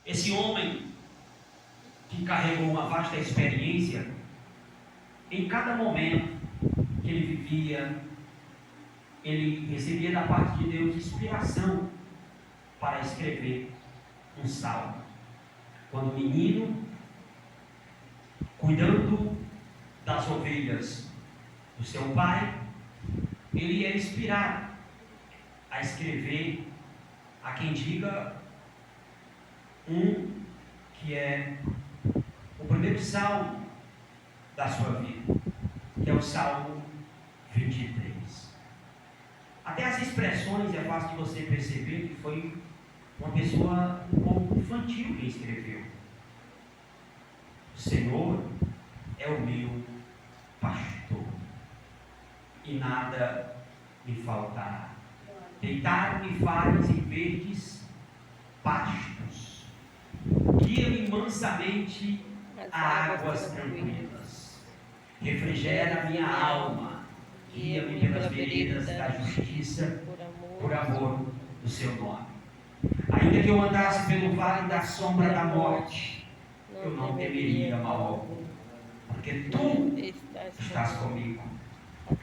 Esse homem que carregou uma vasta experiência, em cada momento que ele vivia, ele recebia da parte de Deus inspiração para escrever um salmo. Quando menino, cuidando das ovelhas do seu pai, ele é inspirado a escrever, a quem diga, que é o primeiro salmo da sua vida, que é o Salmo 23. Até as expressões é fácil de você perceber que foi uma pessoa um pouco infantil que escreveu. O Senhor é o meu pastor, e nada me faltará. Deitar-me faz em verdes pastos, guia-me mansamente a águas tranquilas, refrigera a minha alma, guia-me pelas veredas da justiça, por amor do seu nome. Ainda que eu andasse pelo vale da sombra da morte, eu não temeria mal algum, porque tu estás comigo.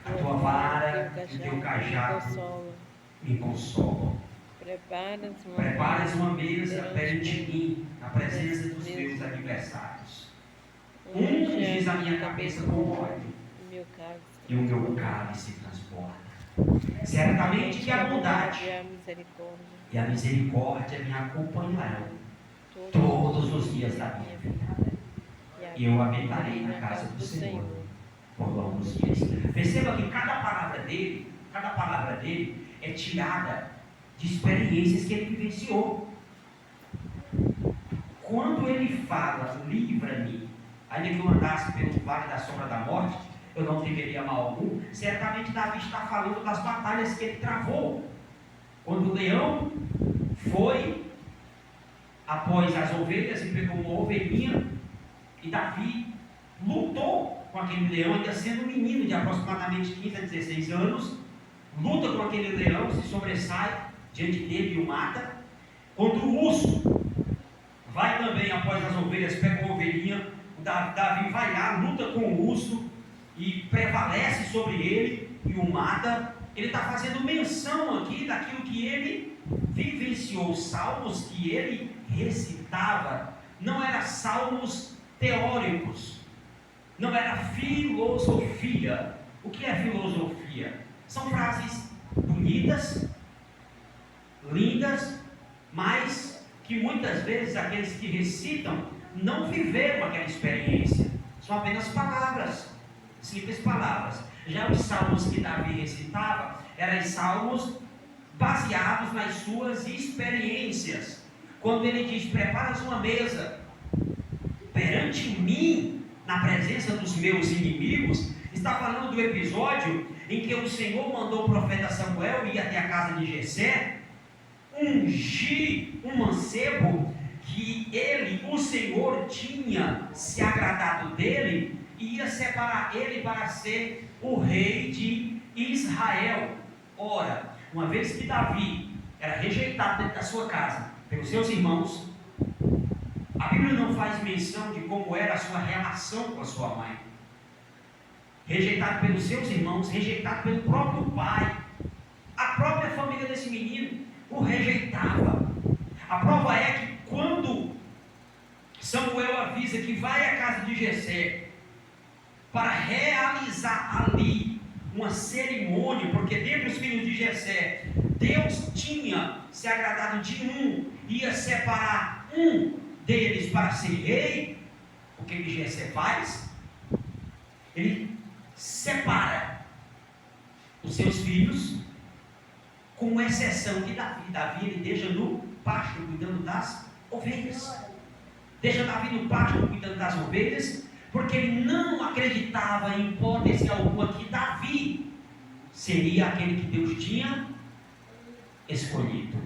A tua vara e o teu cajado me consolam. Preparas uma mesa perante mim, na presença dos meus adversários. Unges a minha cabeça com óleo, e o meu cálice transborda. Certamente que a bondade e a misericórdia me acompanharão todos os dias da minha vida, e eu habitarei na casa do Senhor por longos dias. Perceba que cada palavra dele é tirada de experiências que ele vivenciou. Quando ele fala, livra-me, ainda que eu andasse pelo vale da sombra da morte, eu não temeria mal algum, certamente Davi está falando das batalhas que ele travou. Quando o leão foi após as ovelhas e pegou uma ovelhinha, e Davi lutou com aquele leão, ainda sendo um menino de aproximadamente 15 a 16 anos, luta com aquele leão, se sobressai diante dele e o mata. Contra o urso, vai também após as ovelhas, pega uma ovelhinha, Davi vai lá, luta com o urso e prevalece sobre ele e o mata. Ele está fazendo menção aqui daquilo que ele vivenciou, salmos que ele recitava, não eram salmos teóricos, não era filosofia. O que é filosofia? São frases bonitas, lindas, mas que muitas vezes aqueles que recitam não viveram aquela experiência, são apenas palavras, simples palavras. Já os salmos que Davi recitava eram salmos baseados nas suas experiências. Quando ele diz: preparas uma mesa perante mim, na presença dos meus inimigos, está falando do episódio em que o Senhor mandou o profeta Samuel ir até a casa de Jessé, ungir um mancebo que ele, o Senhor, tinha se agradado dele e ia separar ele para ser o rei de Israel. Ora, uma vez que Davi era rejeitado dentro da sua casa pelos seus irmãos, a Bíblia não faz menção de como era a sua relação com a sua mãe. Rejeitado pelos seus irmãos, rejeitado pelo próprio pai, a própria família desse menino o rejeitava. A prova é que quando Samuel avisa que vai à casa de Jessé para realizar ali uma cerimônia, porque dentre os filhos de Jessé, Deus tinha se agradado de um, ia separar um deles para ser rei. O que Jessé faz? Ele separa os seus filhos, com exceção de Davi. Davi ele deixa no pasto cuidando das ovelhas. Deixa Davi no pasto cuidando das ovelhas, porque ele não acreditava em hipótese alguma que Davi seria aquele que Deus tinha escolhido.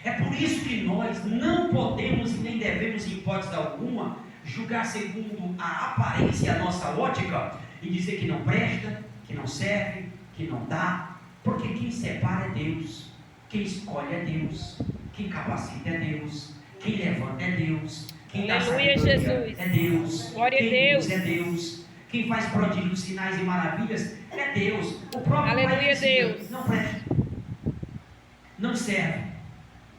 É por isso que nós não podemos e nem devemos, em hipótese alguma, julgar segundo a aparência e a nossa ótica e dizer que não presta, que não serve, que não dá, porque quem separa é Deus, quem escolhe é Deus, quem capacita é Deus, Quem levanta é Deus. Quem dá Aleluia, sabedoria Jesus. é Deus. Glória a Quem Deus. usa é Deus. Quem faz prodígios, sinais e maravilhas é Deus. O próprio Aleluia, Pai disse, Deus. não presta, não serve,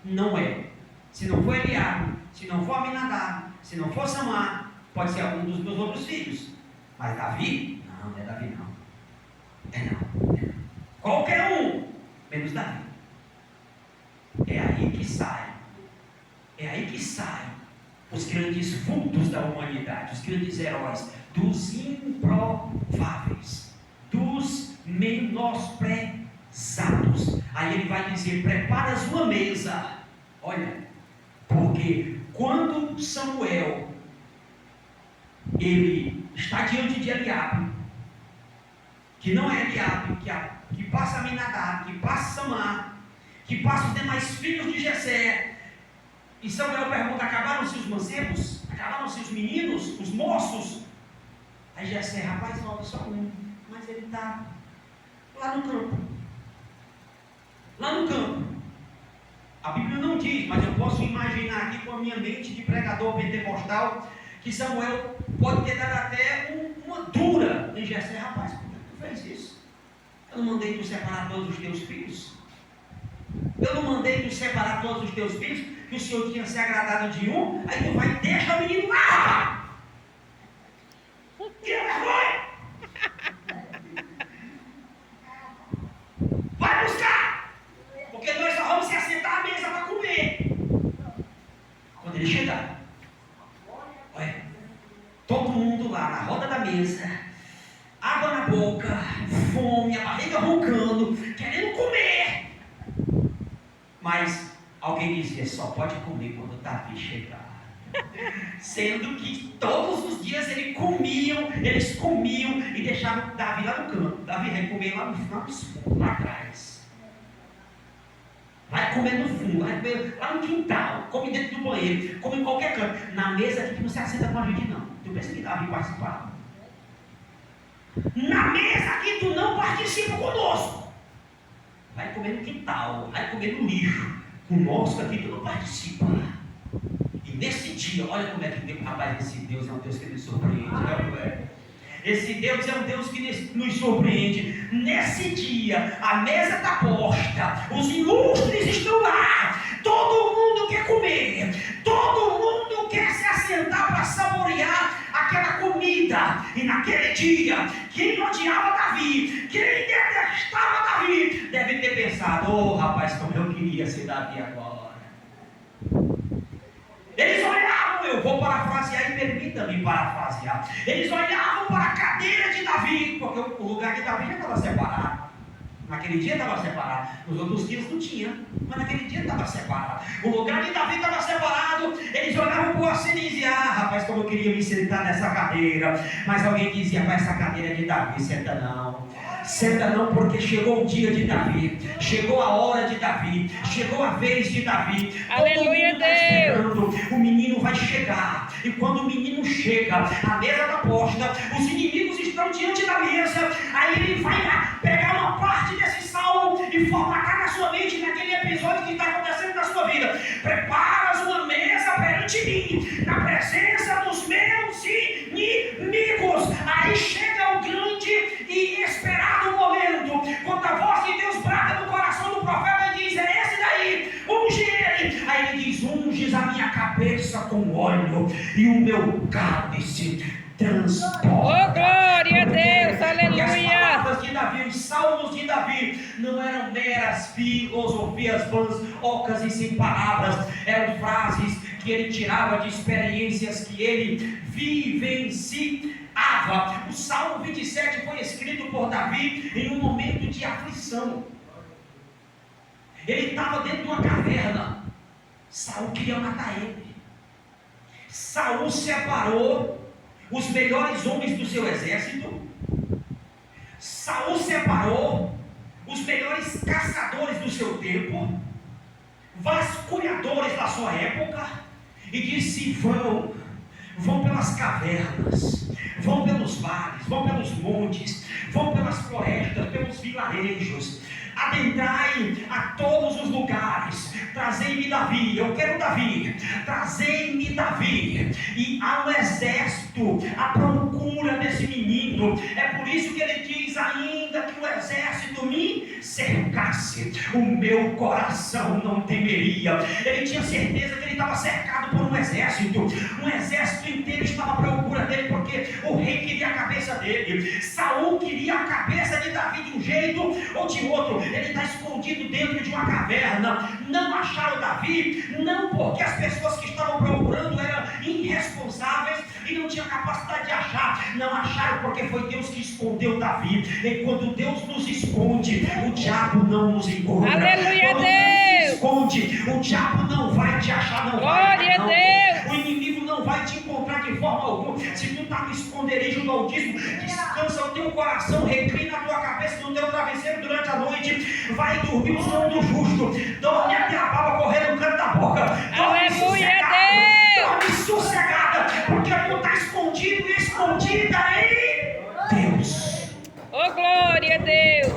não é. Se não for Eliabe, se não for Aminadab, se não for Samar, pode ser algum dos meus outros filhos. Mas Davi? Não, não é Davi não. É não. Qualquer um, menos Davi. É aí que sai. É aí que saem os grandes vultos da humanidade, os grandes heróis, dos improváveis, dos menosprezados. Aí ele vai dizer: preparas uma mesa. Olha, porque quando Samuel ele está diante de Eliabe, que não é Eliabe, que passa Aminadab, que passa Samar, que passa os demais filhos de Jessé, e Samuel pergunta: acabaram-se os mancebos? Acabaram-se os meninos, os moços? Aí Jessé: rapaz, não, só um, mas ele está lá no campo. Lá no campo. A Bíblia não diz, mas eu posso imaginar aqui com a minha mente de pregador pentecostal, que Samuel pode ter dado até uma dura em Jessé: rapaz, por que tu fez isso? Eu não mandei tu separar todos os teus filhos? Eu não mandei tu separar todos os teus filhos? Que o Senhor tinha se agradado de um, aí tu vai e deixa o menino lá. Tira vergonha. Vai buscar, porque nós só vamos se assentar à mesa para comer. Quando ele chegar, olha, todo mundo lá na roda da mesa, água na boca, fome, a barriga roncando, querendo comer. Mas alguém dizia: só pode comer quando Davi chegar. Sendo que todos os dias eles comiam e deixavam Davi lá no canto. Davi vai comer lá no fundo, lá atrás. Vai comer no fundo, vai comer lá no quintal, come dentro do banheiro, come em qualquer canto. Na mesa aqui que não se assenta com a gente não. Tu pensa que Davi participava? Na mesa aqui tu não participa conosco. Vai comer no quintal, vai comer no lixo. Conosco aqui tu não participa. E nesse dia, olha como é que Deus, rapaz, esse Deus é um Deus que nos surpreende, não é? Esse Deus é um Deus que nos surpreende. Nesse dia, a mesa está posta, os ilustres estão lá, todo mundo quer comer, todo mundo quer se assentar para saborear aquela comida. E naquele dia, quem odiava Davi, quem detestava Davi, deve ter pensado: oh rapaz, como eu queria ser Davi agora. Eles olhavam, eu vou parafrasear e permita-me parafrasear. Eles olhavam para a cadeira de Davi, porque o lugar de Davi já estava separado. Naquele dia estava separado. Nos outros dias não tinha, mas naquele dia estava separado. O lugar de Davi estava separado. Eles olhavam para o assento e diziam: ah, rapaz, como eu queria me sentar nessa cadeira. Mas alguém dizia: mas essa cadeira é de Davi. Senta não. Senta não, porque chegou o dia de Davi, chegou a hora de Davi, chegou a vez de Davi. Aleluia, Deus. O menino vai chegar, e quando o menino chega, a mesa está posta, os inimigos estão diante da mesa. Aí ele vai lá pegar uma parte desse salmo e formatar na sua mente, naquele episódio que está acontecendo na sua vida. Preparas uma mesa perante mim, na presença dos meus inimigos. Aí chega o grande e esperado momento, quando a voz de Deus brada no coração do profeta e diz: é esse daí, unge ele. Aí ele diz: unges a minha cabeça com óleo e o meu cálice transporta. Oh, glória a Deus, aleluia. As palavras de Davi, os salmos de Davi, não eram meras filosofias vãs, ocas e sem palavras. Eram frases que ele tirava de experiências que ele vivenciava. O Salmo 27 foi escrito por Davi em um momento de aflição. Ele estava dentro de uma caverna. Saul queria matar ele. Saul separou os melhores homens do seu exército. Saul separou os melhores caçadores do seu tempo, vasculhadores da sua época, e disse: vão pelas cavernas, vão pelos vales, vão pelos montes, vão pelas florestas, pelos vilarejos, adentrai a todos os lugares, trazei-me Davi. Eu quero Davi, trazei-me Davi. E há um exército à procura desse menino. É por isso que ele diz: ainda que o exército me cercasse, o meu coração não temeria. Ele tinha certeza que ele estava cercado por um exército inteiro estava à procura dele, porque o rei queria a cabeça dele. Saul queria a cabeça de Davi de um jeito ou de outro. Ele está escondido dentro de uma caverna. Não acharam Davi, não porque as pessoas que estavam procurando eram irresponsáveis e não tinham capacidade de achar. Não acharam porque foi Deus que escondeu Davi. E quando Deus nos esconde, o diabo não nos encontra. Aleluia, quando Deus esconde, o diabo não vai te achar, não. Glória a Deus. O inimigo não vai te encontrar de forma alguma. Se tu está no esconderijo do Altíssimo, descansa o teu coração, reclina a tua cabeça no teu travesseiro durante a noite, vai dormir o sono do justo, dorme até a baba correr no canto da boca. Aleluia, Deus. Dorme sossegada, porque tu está escondido e escondida em Deus. Oh, glória a Deus.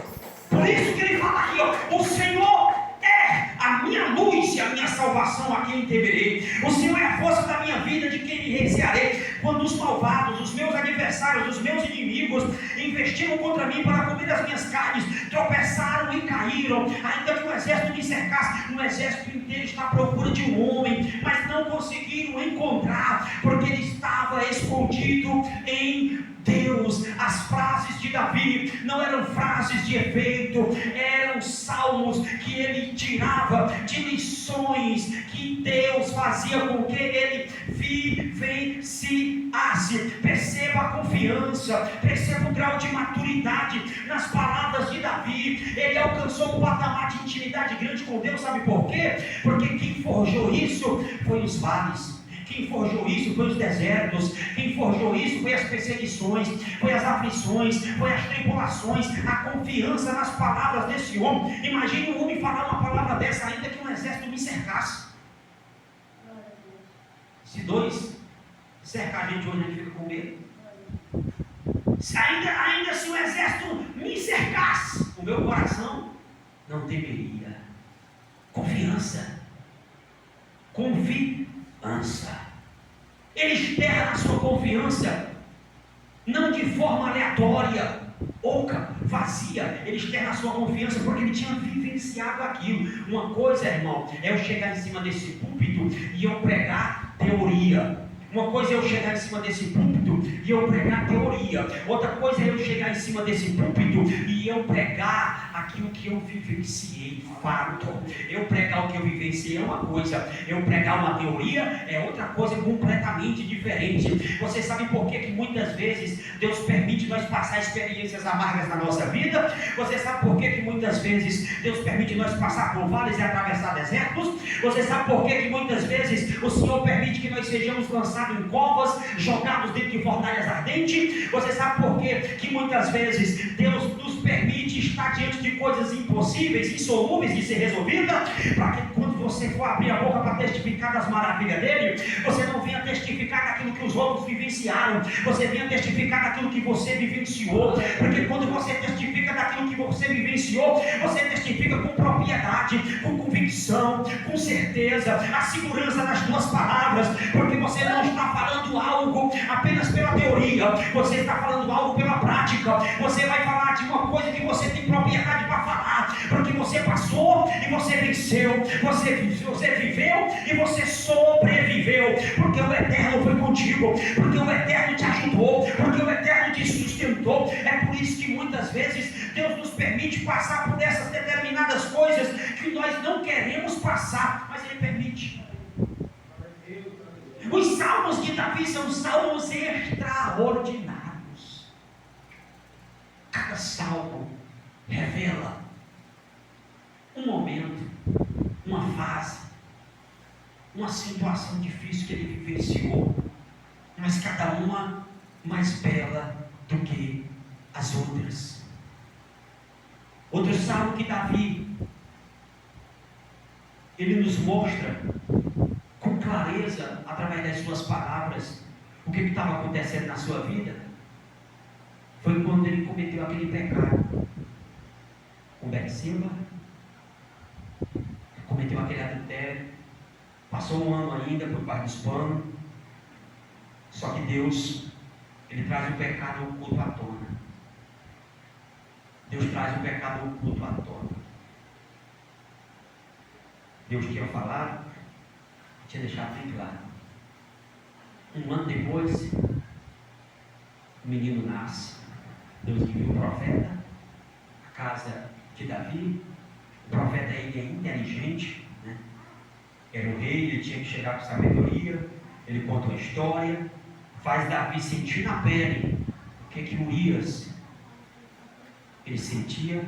Por isso que ele fala aqui, ó, o Senhor é a minha luz e a minha salvação, a quem temerei. O Senhor é a força da minha vida, de quem me recearei. Quando os malvados, os meus adversários, os meus inimigos investiram contra mim para comer as minhas carnes, tropeçaram e caíram. Ainda que o exército me cercasse, um exército inteiro está à procura de um homem, mas não conseguiram encontrar, porque ele estava escondido em Deus. As frases de Davi não eram frases de efeito, eram salmos que ele tirava de lições que Deus fazia com que ele vivenciasse. Perceba a confiança, perceba o grau de maturidade nas palavras de Davi. Ele alcançou um patamar de intimidade grande com Deus. Sabe por quê? Porque quem forjou isso foi os vales. Quem forjou isso foi os desertos. Quem forjou isso foi as perseguições, foi as aflições, foi as tribulações. A confiança nas palavras desse homem. Imagine um homem falar uma palavra dessa: ainda que um exército me cercasse. Se dois cercar a gente hoje, a gente fica com medo. Ainda se o exército me cercasse, o meu coração não temeria. Confiança. Ele espera na sua confiança, não de forma aleatória, oca, vazia. Ele espera na sua confiança porque ele tinha vivenciado aquilo. Uma coisa, irmão, é eu chegar em cima desse púlpito e eu pregar teoria. Uma coisa é eu chegar em cima desse púlpito e eu pregar teoria. Outra coisa é eu chegar em cima desse púlpito e eu pregar aquilo que eu vivenciei, fato. Eu pregar o que eu vivenciei é uma coisa, eu pregar uma teoria é outra coisa completamente diferente. Você sabe por que muitas vezes Deus permite nós passar experiências amargas na nossa vida? Você sabe por que muitas vezes Deus permite nós passar por vales e atravessar desertos? Você sabe por que muitas vezes o Senhor permite que nós sejamos lançados em covas, jogados dentro de fornalhas ardentes? Você sabe por que muitas vezes Deus nos permite estar diante de coisas impossíveis, insolúveis de ser resolvida, para que quando você for abrir a boca para testificar das maravilhas dele, você não venha testificar daquilo que os outros vivenciaram, você venha testificar daquilo que você vivenciou. Porque quando você testifica daquilo que você vivenciou, você testifica com propriedade, com convicção, com certeza, a segurança das tuas palavras, porque você não está falando algo apenas pela teoria, você está falando algo pela prática. Você vai falar de uma coisa que você tem propriedade para falar, porque você passou e você venceu, você viveu e você sobreviveu, porque o Eterno foi contigo, porque o Eterno te ajudou, porque o Eterno te sustentou. É por isso que muitas vezes Deus nos permite passar por essas determinadas coisas que nós não queremos passar, mas Ele permite. Os salmos de Davi são salmos extraordinários. Cada salmo revela um momento, uma fase, uma situação difícil que ele vivenciou, mas cada uma mais bela do que as outras. Outro salmo que Davi, ele nos mostra com clareza, através das suas palavras, o que estava acontecendo na sua vida. foi quando ele cometeu aquele pecado com Betseba, cometeu aquele adultério, passou um ano ainda por parte dos panos, só que Deus, Ele traz o pecado oculto à tona. Deus traz o pecado oculto à tona. Deus tinha falado, tinha deixado bem claro. Um ano depois, o menino nasce. Deus enviou o profeta à casa de Davi. O profeta ele é inteligente, né? Era o rei, ele tinha que chegar com sabedoria. Ele conta uma história, faz Davi sentir na pele o que Urias ele sentia.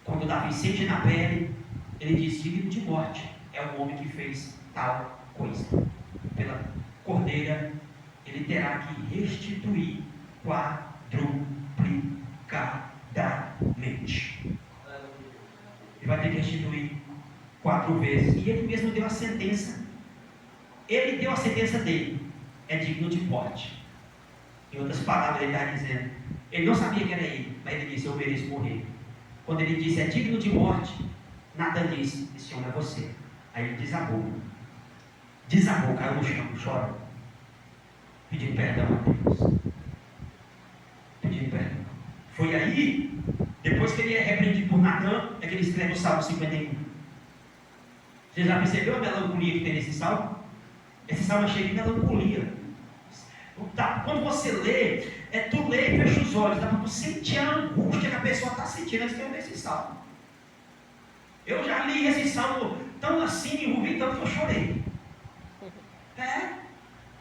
Quando Davi sente na pele, ele diz: digno de morte é o homem que fez tal coisa. Pela cordeira ele terá que restituir quadruplicadamente. Ele vai ter que restituir 4 vezes. E ele mesmo deu a sentença. Ele deu a sentença dele. É digno de morte. Em outras palavras, ele está dizendo. Ele não sabia que era ele, mas ele disse: eu mereço morrer. Quando ele disse é digno de morte, Natan disse: esse homem é você. Aí ele desabou. Desabou, caiu no chão, chorou. Pedindo perdão a Deus. Pedindo perdão. Foi aí, depois que ele é repreendido por Natan, é que ele escreve o Salmo 51. Você já percebeu a melancolia que tem nesse salmo? Esse salmo é cheio de melancolia. Quando você lê, tu lê e fecha os olhos, dá para tu sentir a angústia que a pessoa está sentindo antes de eu ler esse salmo. Eu já li esse salmo tão assim, me envolvi tanto que eu chorei.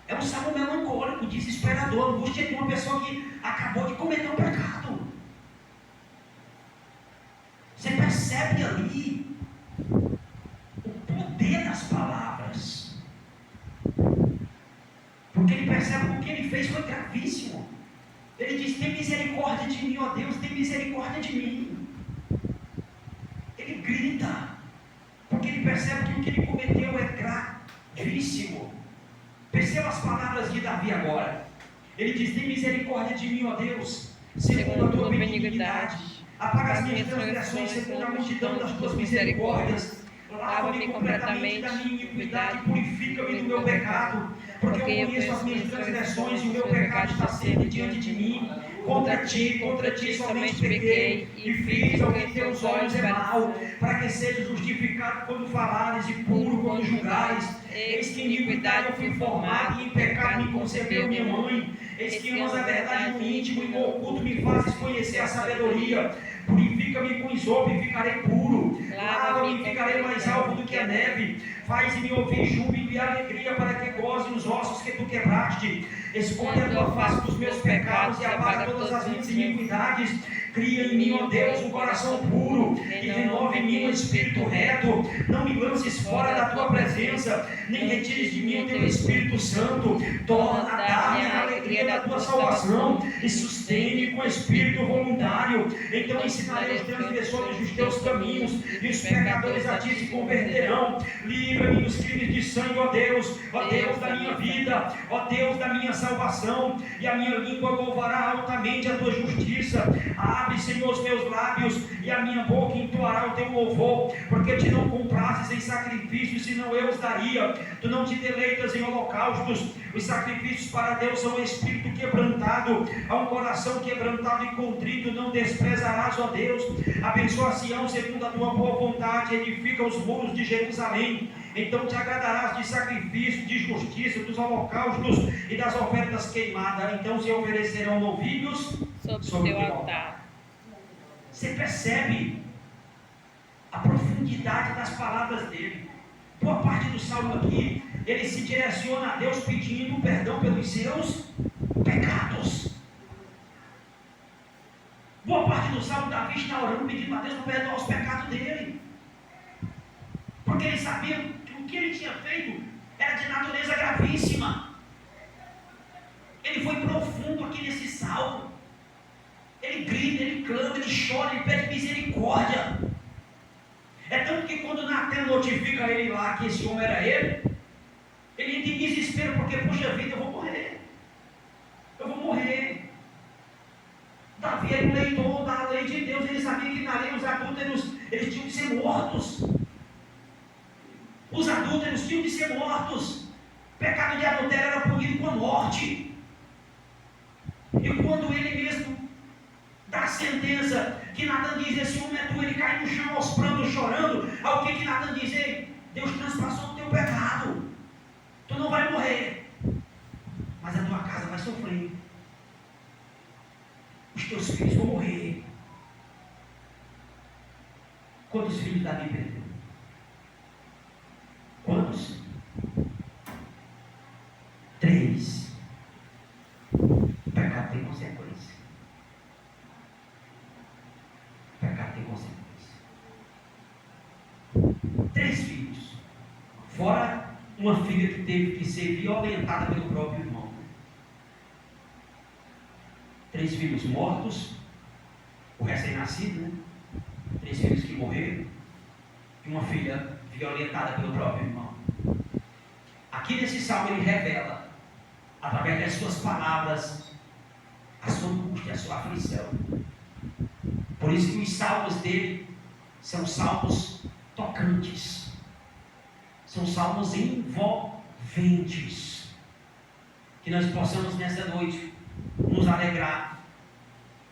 É um salmo melancólico, desesperador, angústia de uma pessoa que acabou de cometer um pecado. Você percebe ali o poder das palavras. Porque ele percebe que o que ele fez foi gravíssimo. Ele diz: tem misericórdia de mim, ó Deus, tem misericórdia de mim. Ele grita, porque ele percebe que o que ele cometeu é gravíssimo. Perceba as palavras de Davi agora. Ele diz: tem misericórdia de mim, ó Deus, segundo a tua benignidade. Apaga as minhas transgressões, segundo a multidão das tuas misericórdias. Lava-me completamente da minha iniquidade e purifica-me do meu pecado. Porque eu conheço as minhas transgressões e o meu pecado está sempre diante de mim. Contra ti somente pequei e fiz ao que em teus olhos é mal, para que seja justificado quando falares e puro quando julgares. Eis que em iniquidade eu fui formado e em pecado me concebeu minha mãe. Eis que amas a verdade no íntimo e no oculto me fazes conhecer a sabedoria. Purifica-me com isopo e ficarei puro. Lava-me e ficarei mais alvo do que a neve. Faz-me ouvir júbilo e alegria, para que goze os ossos que tu quebraste. Esconde a tua face dos meus pecados e apaga todas as minhas iniquidades. Cria em mim, ó Deus, um coração puro e renova em mim um espírito reto. Não me lances fora da tua presença, nem retires de mim o teu Espírito Santo. Torna a dar-me a alegria da tua salvação e sustente-me com espírito voluntário. Então ensinarei os transgressores os teus caminhos e os pecadores a ti se converterão. Livra-me dos crimes de sangue, ó Deus da minha vida, ó Deus da minha salvação, e a minha língua louvará altamente a tua justiça. Abre, Senhor, os meus lábios, e a minha boca entoará o teu louvor, porque te não comprases em sacrifícios, senão eu os daria. Tu não te deleitas em holocaustos. Os sacrifícios para Deus são um espírito quebrantado, a um coração quebrantado e contrito não desprezarás, ó Deus. Abençoa Sião segundo a tua boa vontade, edifica os muros de Jerusalém. Então te agradarás de sacrifício, de justiça, dos holocaustos e das ofertas queimadas. Então se oferecerão novilhos sobre o teu altar. Você percebe a profundidade das palavras dele. Boa parte do salmo aqui, ele se direciona a Deus pedindo perdão pelos seus pecados. Boa parte do salmo, Davi está orando, pedindo a Deus para perdoar os pecados dele. Porque ele sabia que o que ele tinha feito era de natureza gravíssima. Ele foi profundo aqui nesse salmo. Ele grita, ele clama, ele chora, ele pede misericórdia. É tanto que quando Natan notifica ele lá que esse homem era ele entra em desespero, porque, puxa vida, eu vou morrer. ser mortos. O pecado de adultério era punido com a morte. E quando ele mesmo dá a sentença, que Natan diz: esse homem é tu, ele cai no chão aos prantos, chorando. Ao que Natan diz? Ei, Deus transpassou o teu pecado. Tu não vai morrer, mas a tua casa vai sofrer. Os teus filhos vão morrer. Quantos filhos Davi perdeu? Quantos? 3. O pecado tem consequência. O pecado tem consequência. 3 filhos. Fora uma filha que teve que ser violentada pelo próprio irmão. 3 filhos mortos. O recém-nascido, né? 3 filhos que morreram. E uma filha violentada pelo próprio irmão. Aqui nesse salmo ele revela, através das suas palavras, a sua angústia, a sua aflição. Por isso que os salmos dele são salmos tocantes, são salmos envolventes. Que nós possamos nessa noite nos alegrar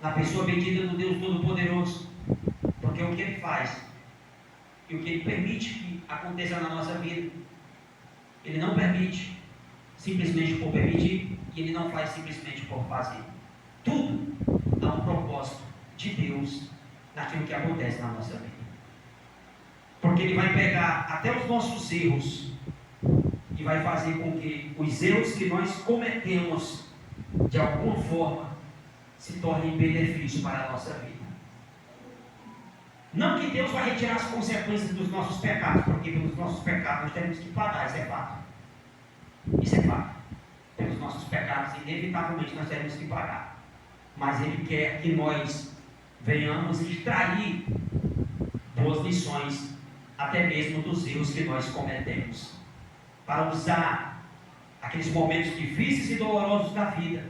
na pessoa bendita do Deus Todo-Poderoso, porque o que ele faz e o que ele permite que aconteça na nossa vida, ele não permite simplesmente por permitir, e ele não faz simplesmente por fazer. Tudo há um propósito de Deus naquilo que acontece na nossa vida. Porque ele vai pegar até os nossos erros e vai fazer com que os erros que nós cometemos, de alguma forma, se tornem benefício para a nossa vida. Não que Deus vai retirar as consequências dos nossos pecados, porque pelos nossos pecados nós temos que pagar, isso é fato. Isso é fato. Pelos nossos pecados, inevitavelmente, nós temos que pagar. Mas Ele quer que nós venhamos extrair boas lições, até mesmo dos erros que nós cometemos, para usar aqueles momentos difíceis e dolorosos da vida,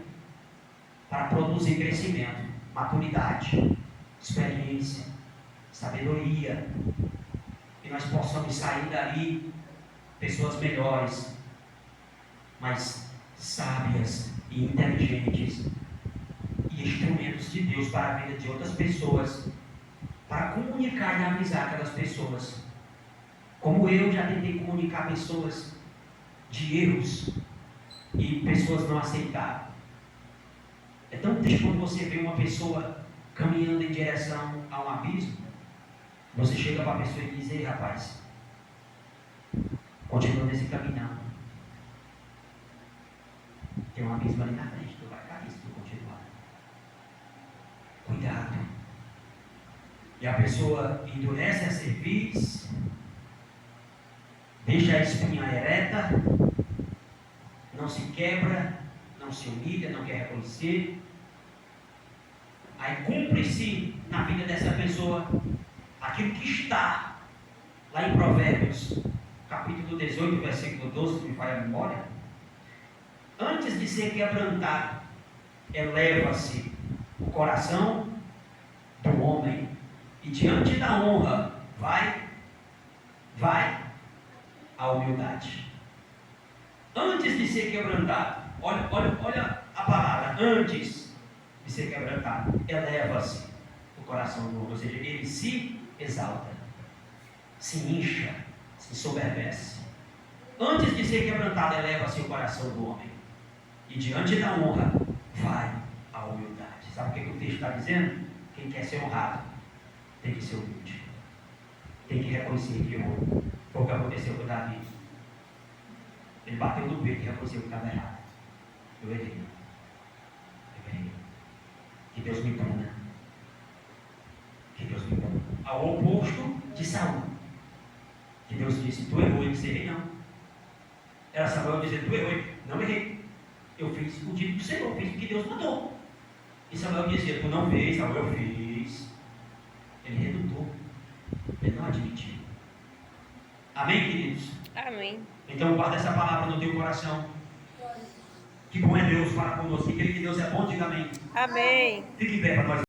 para produzir crescimento, maturidade, experiência, sabedoria, e nós possamos sair dali pessoas melhores, mais sábias e inteligentes, e instrumentos de Deus para a vida de outras pessoas, para comunicar e avisar aquelas pessoas, como eu já tentei comunicar pessoas de erros e pessoas não aceitaram. É tão triste quando você vê uma pessoa caminhando em direção a um abismo, você chega para a pessoa e diz: ei, rapaz, continua nesse caminho não. Tem um abismo ali na frente, tu vai cair se tu continuar. Cuidado. E a pessoa endurece a cerviz, deixa a espinha ereta, não se quebra, não se humilha, não quer reconhecer. Aí cumpre-se na vida dessa pessoa aquilo que está lá em Provérbios, capítulo 18, versículo 12, que me faz a memória. Antes de ser quebrantado, eleva-se o coração do homem, e diante da honra vai a humildade. Antes de ser quebrantado, olha a palavra, antes de ser quebrantado, eleva-se o coração do homem, ou seja, ele se exalta, se incha, se soberbece. Antes de ser quebrantado, eleva-se o coração do homem, e diante da honra vai a humildade. Sabe o que o texto está dizendo? Quem quer ser honrado tem que ser humilde, tem que reconhecer que errou. Foi o que aconteceu com Davi. Ele bateu no peito e reconheceu que estava errado. Eu errei. Que Deus me puna. Que Deus me puna. Ao oposto de Saul, que Deus disse: tu errou. Ele disse: errei não. Era Samuel dizendo: tu errou. Não errei. Eu fiz o dito do Senhor, fiz o que Deus mandou. E Samuel dizia: tu não fez. Samuel: eu fiz. Ele redutou. Ele não admitiu. Amém, queridos? Amém. Então guarda essa palavra no teu coração. Que bom é Deus para conosco. E aquele que Deus é bom, diga amém. Amém. Fique em pé para nós.